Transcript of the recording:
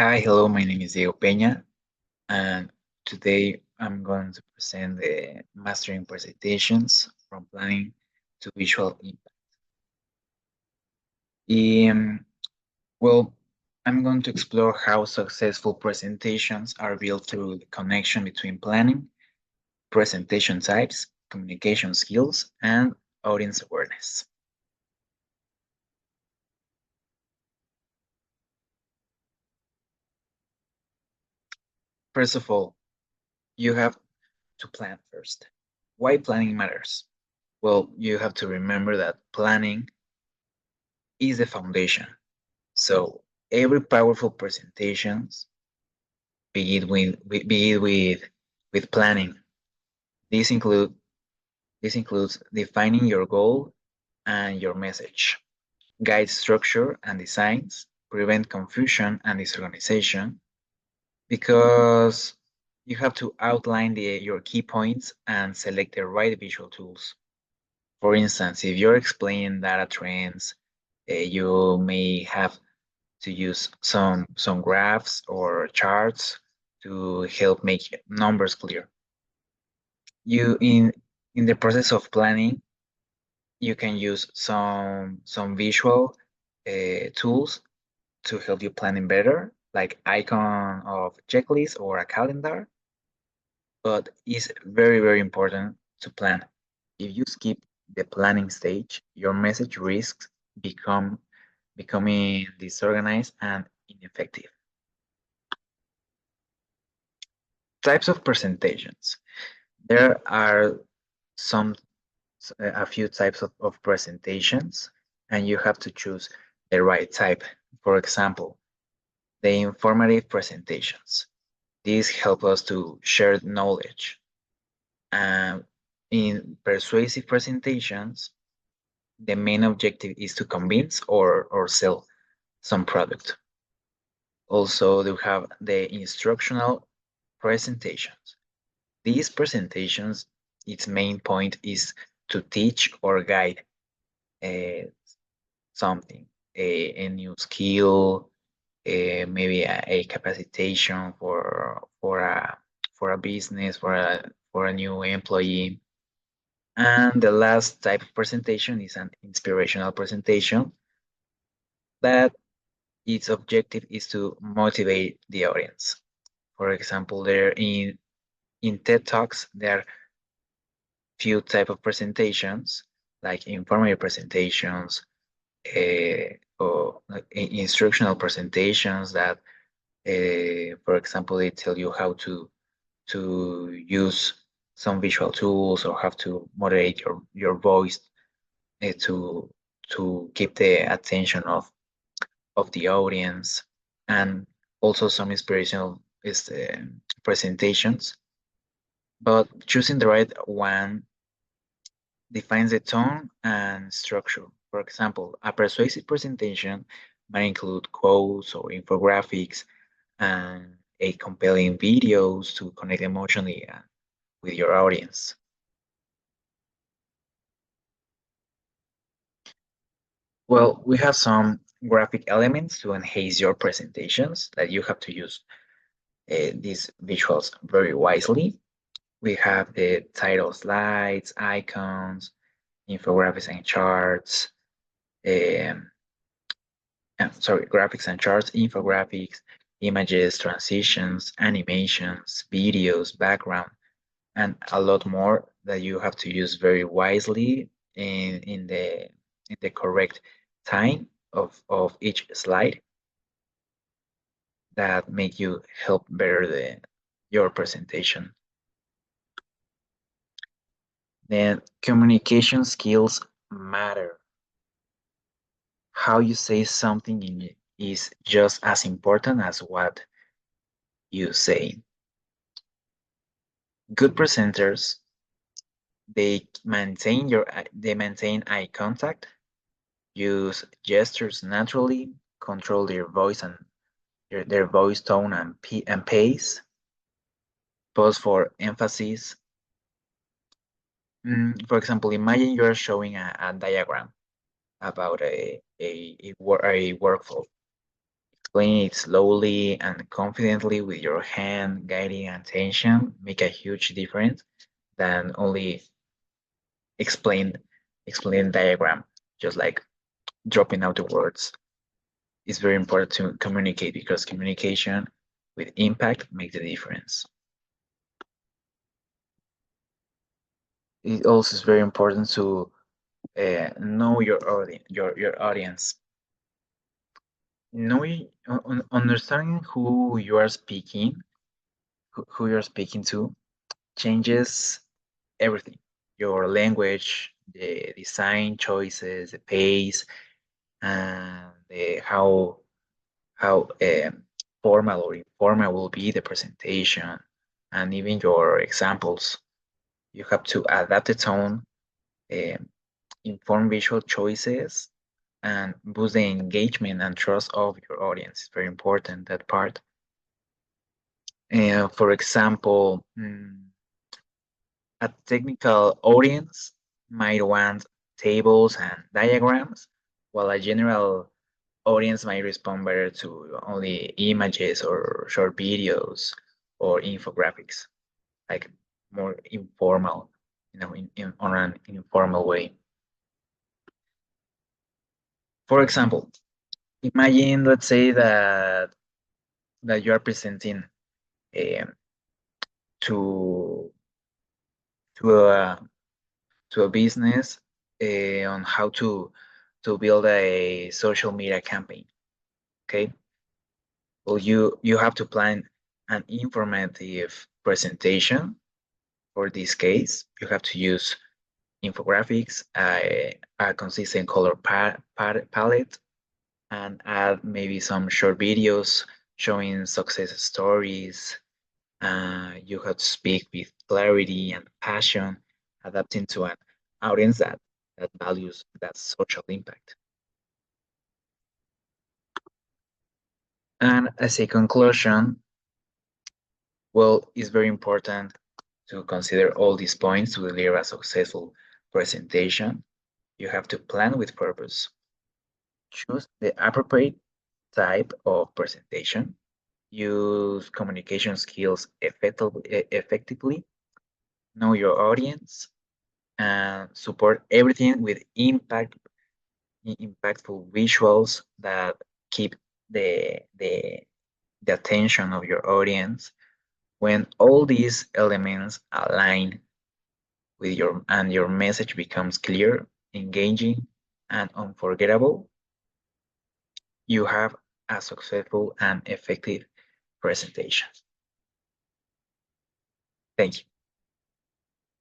Hi, hello, my name is Diego Peña, and today I'm going to present the Mastering Presentations from Planning to Visual Impact. Um, well, I'm going to explore how successful presentations are built through the connection between planning, presentation types, communication skills, and audience awareness. First of all, you have to plan first. Why planning matters? Well, you have to remember that planning is the foundation. So every powerful presentations begin with planning. This include this includes defining your goal and your message, guide structure and designs, prevent confusion and disorganization, because you have to outline your key points and select the right visual tools. For instance, if you're explaining data trends, you may have to use some graphs or charts to help make numbers clear. You in the process of planning, you can use some visual tools to help you planning better, like icon of checklist or a calendar. But it's very important to plan. If you skip the planning stage, your message risks becoming disorganized and ineffective. Types of presentations. There are some a few types of presentations, and you have to choose the right type. For example, the informative presentations. These help us to share knowledge. And in persuasive presentations, the main objective is to convince or sell some product. Also, we have the instructional presentations. These presentations, its main point is to teach or guide uh, something, a new skill, maybe a capacitation for a business, for a new employee. And the last type of presentation is an inspirational presentation that its objective is to motivate the audience. For example, there in TED Talks, there are few type of presentations like informative presentations, or like instructional presentations that, for example, they tell you how to use some visual tools or how to moderate your voice to keep the attention of the audience, and also some inspirational presentations. But choosing the right one defines the tone and structure. For example, a persuasive presentation might include quotes or infographics and a compelling videos to connect emotionally with your audience. Well, we have some graphic elements to enhance your presentations that you have to use these visuals very wisely. We have the title slides, icons, infographics and charts, um, sorry, graphics and charts, infographics, images, transitions, animations, videos, background, and a lot more that you have to use very wisely in the correct time of each slide that make you help better your presentation. Then communication skills matter. How you say something is just as important as what you say. Good presenters, they maintain eye contact, use gestures naturally, control their voice and their voice tone and pace, pause for emphasis. For example, imagine you're showing a diagram about a workflow. Explaining it slowly and confidently with your hand guiding attention make a huge difference than only explain explain diagram, just like dropping out the words. It's very important to communicate because communication with impact makes the difference. It also is very important to know your audience. Knowing, understanding who you are speaking, who you're speaking to, changes everything. Your language, the design choices, the pace, and how formal or informal will be the presentation, and even your examples. You have to adapt the tone, um, inform visual choices, and boost the engagement and trust of your audience. It's very important, that part. For example, a technical audience might want tables and diagrams, while a general audience might respond better to only images or short videos or infographics, like more informal, on an informal way. For example, imagine, let's say that you are presenting um, to to a to a business on how to build a social media campaign. Okay, well, you have to plan an informative presentation. For this case, you have to use infographics, a consistent color palette, and add maybe some short videos showing success stories. You have to speak with clarity and passion, adapting to an audience that values that social impact. And as a conclusion, well, it's very important to consider all these points to deliver a successful presentation. You have to plan with purpose, choose the appropriate type of presentation, use communication skills effectively, know your audience, and support everything with impactful visuals that keep the attention of your audience. When all these elements align with your message becomes clear, engaging, and unforgettable, you have a successful and effective presentation. Thank you.